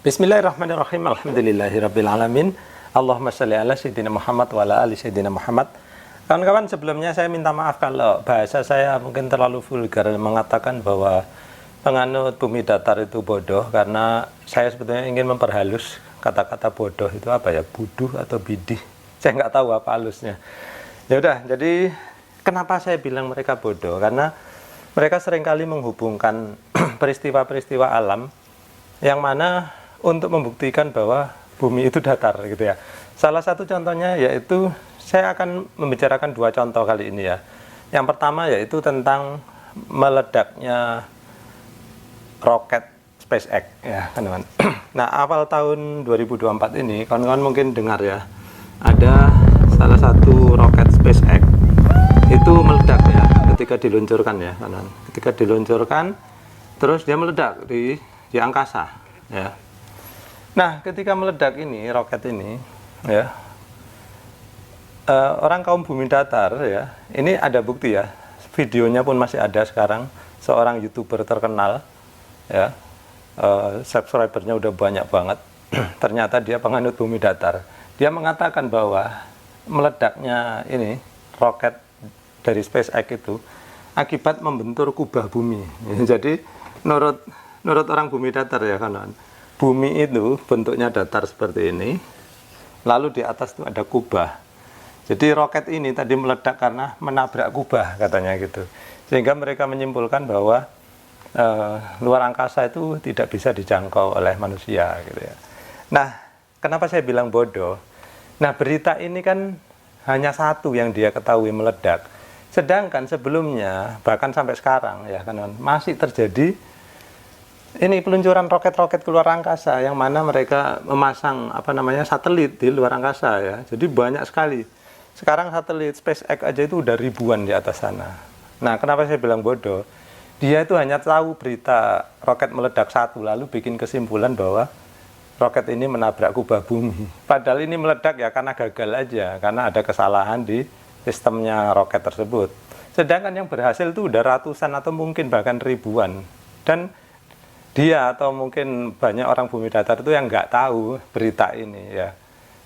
Bismillahirrahmanirrahim. Alhamdulillahirabbil alamin. Allahumma shalli ala sayyidina Muhammad wa ala ali sayyidina Muhammad. Kawan-kawan, sebelumnya saya minta maaf kalau bahasa saya mungkin terlalu vulgar mengatakan bahwa penganut bumi datar itu bodoh, karena saya sebetulnya ingin memperhalus kata-kata bodoh itu apa ya, buduh atau bidih. Saya nggak tahu apa halusnya. Ya udah, jadi kenapa saya bilang mereka bodoh? Karena mereka seringkali menghubungkan peristiwa-peristiwa alam yang mana untuk membuktikan bahwa bumi itu datar gitu ya. Salah satu contohnya yaitu saya akan membicarakan dua contoh kali ini ya. Yang pertama yaitu tentang meledaknya roket SpaceX ya, teman-teman. Nah, awal tahun 2024 ini kawan-kawan mungkin dengar ya, ada salah satu roket SpaceX itu meledak ya ketika diluncurkan ya, kawan-kawan. Ketika diluncurkan terus dia meledak di angkasa ya. Nah, ketika meledak ini, roket ini, ya, orang kaum bumi datar, ya, ini ada bukti ya, videonya pun masih ada sekarang, seorang YouTuber terkenal, ya, subscribernya udah banyak banget, ternyata dia penganut bumi datar. Dia mengatakan bahwa meledaknya ini, roket dari SpaceX itu, akibat membentur kubah bumi. Jadi, menurut orang bumi datar ya, kawan-kawan, bumi itu bentuknya datar seperti ini, lalu di atas itu ada kubah. Jadi roket ini tadi meledak karena menabrak kubah, katanya gitu. Sehingga mereka menyimpulkan bahwa luar angkasa itu tidak bisa dijangkau oleh manusia gitu ya. Nah, kenapa saya bilang bodoh? Nah, berita ini kan hanya satu yang dia ketahui meledak. Sedangkan sebelumnya, bahkan sampai sekarang ya kan, masih terjadi ini peluncuran roket-roket keluar angkasa yang mana mereka memasang satelit di luar angkasa ya. Jadi banyak sekali. Sekarang satelit SpaceX aja itu udah ribuan di atas sana. Nah, kenapa saya bilang bodoh? Dia itu hanya tahu berita roket meledak satu lalu bikin kesimpulan bahwa roket ini menabrak kubah bumi. Padahal ini meledak ya karena gagal aja, karena ada kesalahan di sistemnya roket tersebut. Sedangkan yang berhasil itu udah ratusan atau mungkin bahkan ribuan. Dan dia atau mungkin banyak orang bumi datar itu yang nggak tahu berita ini ya.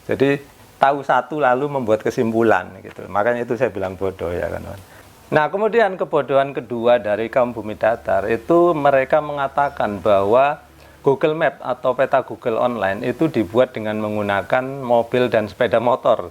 Jadi tahu satu lalu membuat kesimpulan gitu. Makanya itu saya bilang bodoh ya kan. Nah, kemudian kebodohan kedua dari kaum bumi datar itu mereka mengatakan bahwa Google Map atau peta Google online itu dibuat dengan menggunakan mobil dan sepeda motor.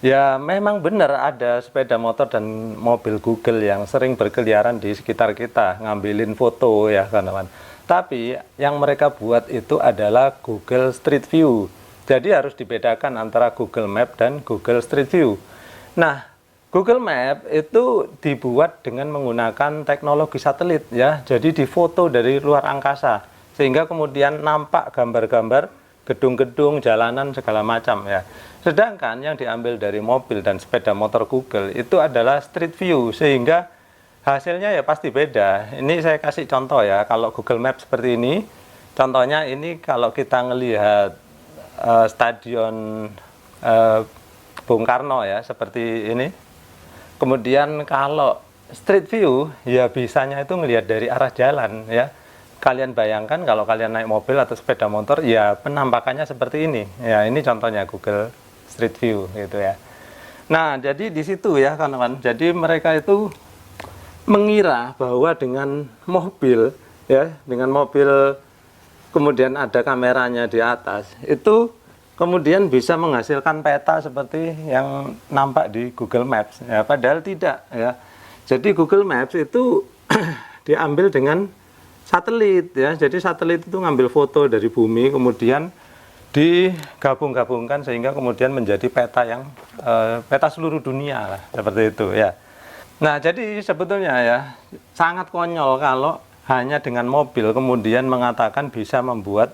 Ya, memang benar ada sepeda motor dan mobil Google yang sering berkeliaran di sekitar kita, ngambilin foto ya kawan-kawan. Tapi yang mereka buat itu adalah Google Street View. Jadi harus dibedakan antara Google Map dan Google Street View. Nah, Google Map itu dibuat dengan menggunakan teknologi satelit ya. Jadi difoto dari luar angkasa sehingga kemudian nampak gambar-gambar gedung-gedung, jalanan segala macam ya. Sedangkan yang diambil dari mobil dan sepeda motor Google itu adalah Street View, sehingga hasilnya ya pasti beda. Ini saya kasih contoh ya, kalau Google Map seperti ini, contohnya ini kalau kita ngelihat stadion Bung Karno ya, seperti ini. Kemudian kalau Street View, ya bisanya itu ngelihat dari arah jalan ya. Kalian bayangkan kalau kalian naik mobil atau sepeda motor, ya penampakannya seperti ini. Ya, ini contohnya Google Street View gitu ya. Nah, jadi di situ ya kawan-kawan. Jadi mereka itu mengira bahwa dengan mobil ya, dengan mobil kemudian ada kameranya di atas, itu kemudian bisa menghasilkan peta seperti yang nampak di Google Maps ya, padahal tidak ya. Jadi Google Maps itu diambil dengan satelit ya. Jadi satelit itu ngambil foto dari bumi kemudian digabung-gabungkan sehingga kemudian menjadi peta yang peta seluruh dunia lah, seperti itu ya. Nah, jadi sebetulnya ya sangat konyol kalau hanya dengan mobil kemudian mengatakan bisa membuat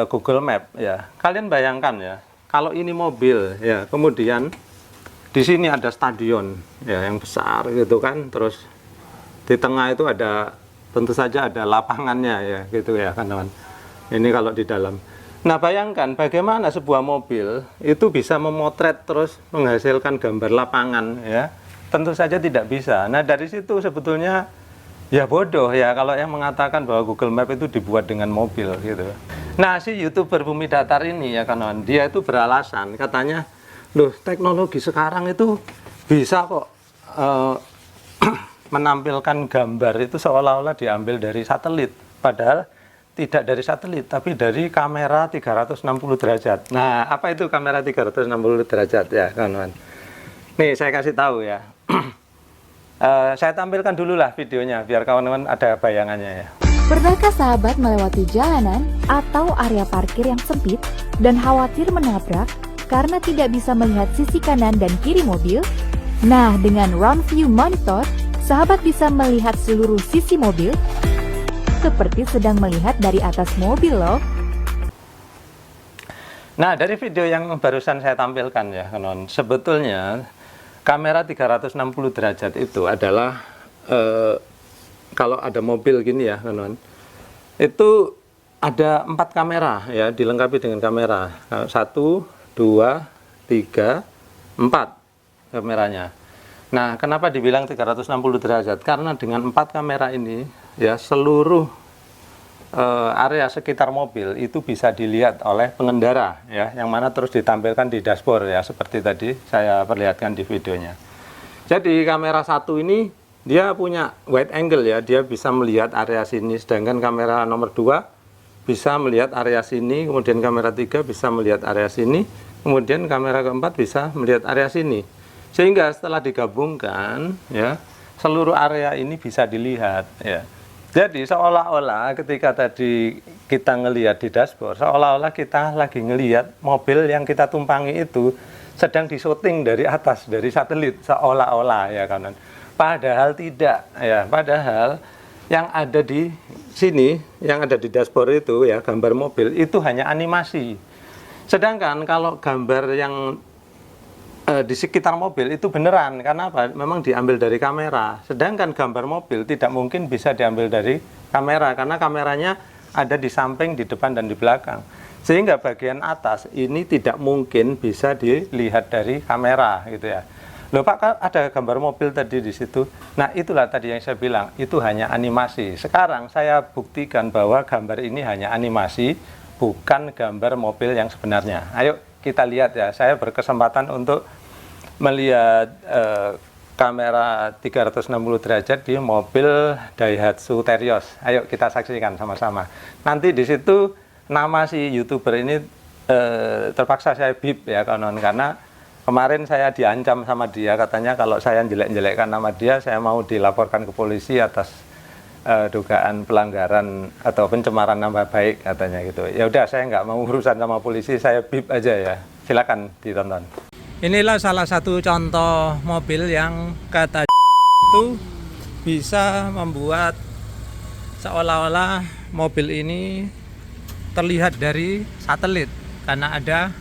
Google Map ya. Kalian bayangkan ya, kalau ini mobil ya, kemudian di sini ada stadion ya yang besar gitu kan, terus di tengah itu ada, tentu saja ada lapangannya ya gitu ya kan teman. Ini kalau di dalam. Nah, bayangkan bagaimana sebuah mobil itu bisa memotret terus menghasilkan gambar lapangan ya. Tentu saja tidak bisa. Nah, dari situ sebetulnya ya bodoh ya kalau yang mengatakan bahwa Google Map itu dibuat dengan mobil gitu. Nah, si YouTuber Bumi Datar ini ya kawan, dia itu beralasan katanya, loh teknologi sekarang itu bisa kok menampilkan gambar itu seolah-olah diambil dari satelit, padahal tidak dari satelit tapi dari kamera 360 derajat. Nah, apa itu kamera 360 derajat ya kawan? Nih saya kasih tahu ya. Saya tampilkan dulu lah videonya biar kawan-kawan ada bayangannya ya. Pernahkah sahabat melewati jalanan atau area parkir yang sempit dan khawatir menabrak karena tidak bisa melihat sisi kanan dan kiri mobil? Nah, dengan Round View Monitor, sahabat bisa melihat seluruh sisi mobil seperti sedang melihat dari atas mobil loh. Nah, dari video yang barusan saya tampilkan ya kawan, sebetulnya kamera 360 derajat itu adalah kalau ada mobil gini ya kawan, itu ada 4 kamera ya, dilengkapi dengan kamera 1, 2, 3, 4 kameranya. Nah, kenapa dibilang 360 derajat? Karena dengan 4 kamera ini ya seluruh area sekitar mobil itu bisa dilihat oleh pengendara ya, yang mana terus ditampilkan di dashboard ya, seperti tadi saya perlihatkan di videonya. Jadi kamera 1 ini dia punya wide angle ya, dia bisa melihat area sini, sedangkan kamera nomor 2 bisa melihat area sini, kemudian kamera 3 bisa melihat area sini, kemudian kamera keempat bisa melihat area sini. Sehingga setelah digabungkan ya, seluruh area ini bisa dilihat ya. Jadi seolah-olah ketika tadi kita ngelihat di dashboard, seolah-olah kita lagi ngelihat mobil yang kita tumpangi itu sedang disyuting dari atas, dari satelit, seolah-olah ya kawan. Padahal tidak ya, padahal yang ada di sini, yang ada di dashboard itu ya, gambar mobil itu hanya animasi. Sedangkan kalau gambar yang di sekitar mobil itu beneran, karena apa? Memang diambil dari kamera. Sedangkan gambar mobil tidak mungkin bisa diambil dari kamera, karena kameranya ada di samping, di depan, dan di belakang. Sehingga bagian atas ini tidak mungkin bisa dilihat dari kamera gitu ya. Loh Pak, ada gambar mobil tadi di situ. Nah, itulah tadi yang saya bilang, itu hanya animasi. Sekarang saya buktikan bahwa gambar ini hanya animasi, bukan gambar mobil yang sebenarnya. Ayo kita lihat ya, saya berkesempatan untuk melihat kamera 360 derajat di mobil Daihatsu Terios. Ayo kita saksikan sama-sama. Nanti di situ nama si YouTuber ini terpaksa saya bip ya kawan, karena kemarin saya diancam sama dia, katanya kalau saya jelek-jelekkan nama dia, saya mau dilaporkan ke polisi atas dugaan pelanggaran atau pencemaran nama baik katanya gitu. Ya udah, saya nggak mau urusan sama polisi, saya bip aja ya. Silakan ditonton. Inilah salah satu contoh mobil yang kata itu bisa membuat seolah-olah mobil ini terlihat dari satelit karena ada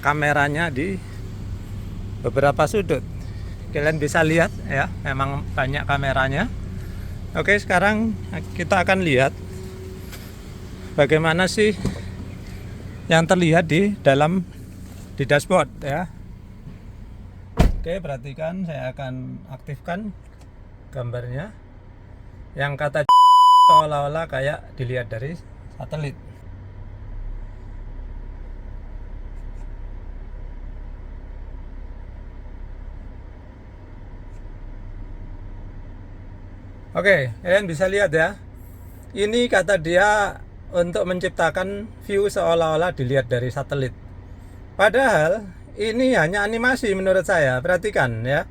kameranya di beberapa sudut. Kalian bisa lihat ya, memang banyak kameranya. Oke, sekarang kita akan lihat bagaimana sih yang terlihat di dashboard ya. Oke, perhatikan, saya akan aktifkan gambarnya yang kata seolah-olah kayak dilihat dari satelit. Oke, kalian bisa lihat ya. Ini kata dia untuk menciptakan view seolah-olah dilihat dari satelit. Padahal ini hanya animasi menurut saya. Perhatikan ya.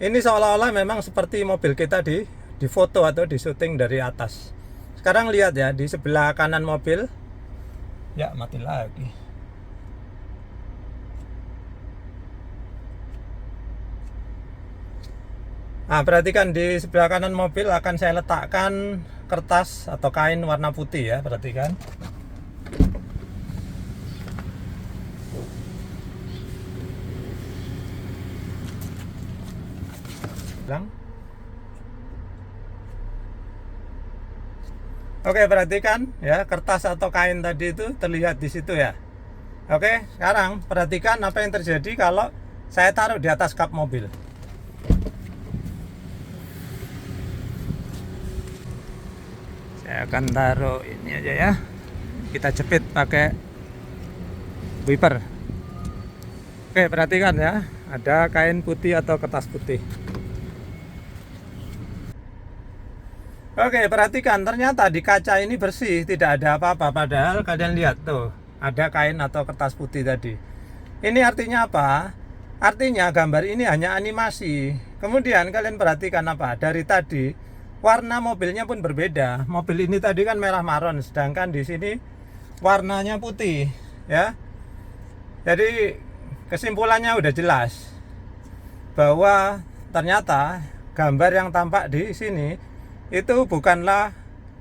Ini seolah-olah memang seperti mobil kita di foto atau di syuting dari atas. Sekarang lihat ya, di sebelah kanan mobil. Ya, mati lagi. Nah, perhatikan di sebelah kanan mobil akan saya letakkan kertas atau kain warna putih ya, perhatikan. Oke, perhatikan ya, kertas atau kain tadi itu terlihat di situ ya. Oke, sekarang perhatikan apa yang terjadi kalau saya taruh di atas kap mobil. Saya akan taruh ini aja ya. kita jepit pakai wiper. Oke, perhatikan ya, ada kain putih atau kertas putih. Oke, perhatikan, ternyata di kaca ini bersih, tidak ada apa-apa. Padahal kalian lihat tuh, ada kain atau kertas putih tadi. Ini artinya apa? Artinya gambar ini hanya animasi. Kemudian kalian perhatikan apa? Dari tadi warna mobilnya pun berbeda. Mobil ini tadi kan merah maron, sedangkan di sini warnanya putih, ya. Jadi kesimpulannya udah jelas bahwa ternyata gambar yang tampak di sini itu bukanlah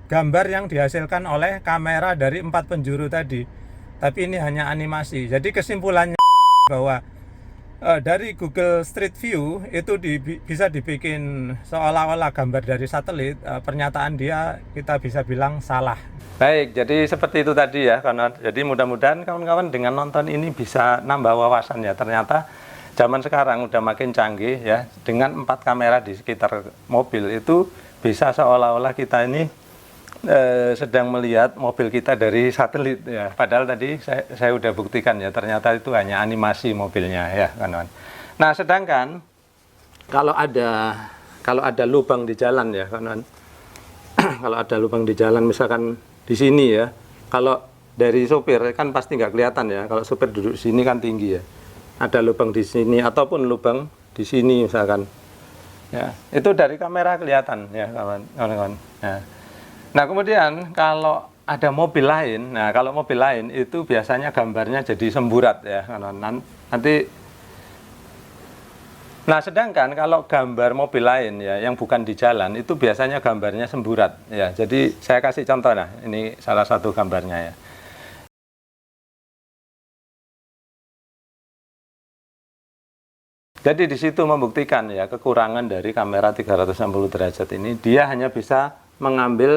gambar yang dihasilkan oleh kamera dari 4 penjuru tadi, tapi ini hanya animasi. Jadi kesimpulannya bahwa dari Google Street View itu bisa dibikin seolah-olah gambar dari satelit. Pernyataan dia kita bisa bilang salah. Baik, jadi seperti itu tadi ya kawan. Jadi mudah-mudahan kawan-kawan dengan nonton ini bisa nambah wawasan ya. Ternyata zaman sekarang udah makin canggih ya. Dengan 4 kamera di sekitar mobil itu bisa seolah-olah kita ini sedang melihat mobil kita dari satelit ya. Padahal tadi saya udah buktikan ya, ternyata itu hanya animasi mobilnya ya kawan. Nah, sedangkan kalau ada lubang di jalan ya kawan. Kalau ada lubang di jalan misalkan di sini ya, kalau dari sopir kan pasti nggak kelihatan ya. Kalau sopir duduk di sini kan tinggi ya, ada lubang di sini ataupun lubang di sini misalkan ya, itu dari kamera kelihatan ya kawan-kawan ya. Nah, kemudian kalau ada mobil lain, nah kalau mobil lain itu biasanya gambarnya jadi semburat ya kawan. Nanti nah, sedangkan kalau gambar mobil lain ya yang bukan di jalan itu biasanya gambarnya semburat ya. Jadi saya kasih contoh, nah ini salah satu gambarnya ya. Jadi di situ membuktikan ya kekurangan dari kamera 360 derajat ini, dia hanya bisa mengambil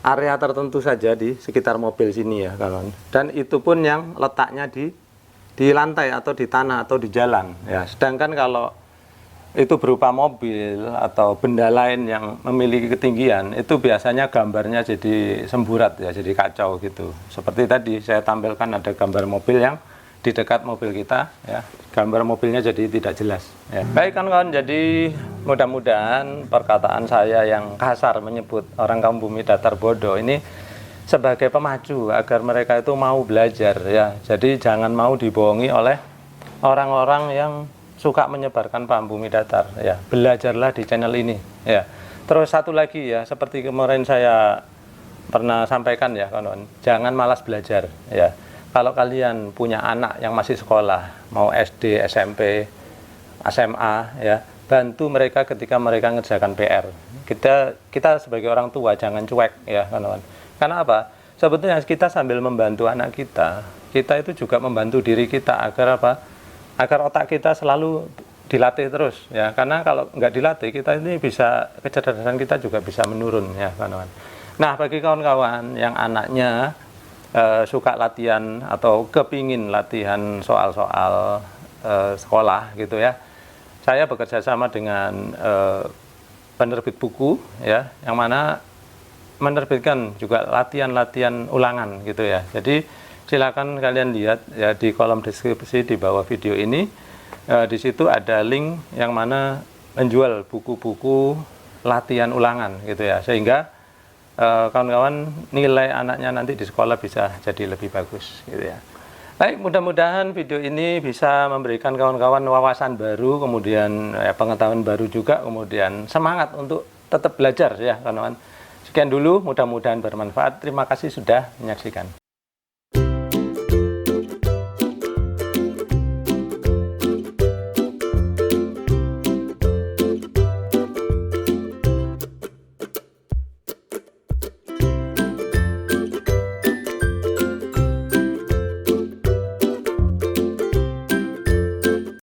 area tertentu saja di sekitar mobil sini ya kawan. Dan itu pun yang letaknya di lantai atau di tanah atau di jalan ya. Sedangkan kalau itu berupa mobil atau benda lain yang memiliki ketinggian, itu biasanya gambarnya jadi semburat ya, jadi kacau gitu. Seperti tadi saya tampilkan ada gambar mobil yang di dekat mobil kita ya, gambar mobilnya jadi tidak jelas ya. Baik kawan-kawan, jadi mudah-mudahan perkataan saya yang kasar menyebut orang kaum bumi datar bodoh ini sebagai pemacu agar mereka itu mau belajar ya. Jadi jangan mau dibohongi oleh orang-orang yang suka menyebarkan paham bumi datar ya. Belajarlah di channel ini ya. Terus satu lagi ya, seperti kemarin saya pernah sampaikan ya kawan-kawan, jangan malas belajar ya. Kalau kalian punya anak yang masih sekolah, mau SD, SMP, SMA ya, bantu mereka ketika mereka ngerjakan PR. Kita sebagai orang tua jangan cuek ya kawan-kawan. Karena apa? Sebetulnya kita sambil membantu anak kita itu juga membantu diri kita agar apa? Agar otak kita selalu dilatih terus ya. Karena kalau nggak dilatih, kita ini bisa, kecerdasan kita juga bisa menurun ya kawan-kawan. Nah, bagi kawan-kawan yang anaknya suka latihan atau kepingin latihan soal-soal sekolah gitu ya, saya bekerja sama dengan penerbit buku ya, yang mana menerbitkan juga latihan-latihan ulangan gitu ya. Jadi silakan kalian lihat ya di kolom deskripsi di bawah video ini, di situ ada link yang mana menjual buku-buku latihan ulangan gitu ya, sehingga kawan-kawan nilai anaknya nanti di sekolah bisa jadi lebih bagus gitu ya. Baik, mudah-mudahan video ini bisa memberikan kawan-kawan wawasan baru, kemudian pengetahuan baru juga, kemudian semangat untuk tetap belajar ya kawan-kawan. Sekian dulu, mudah-mudahan bermanfaat. Terima kasih sudah menyaksikan.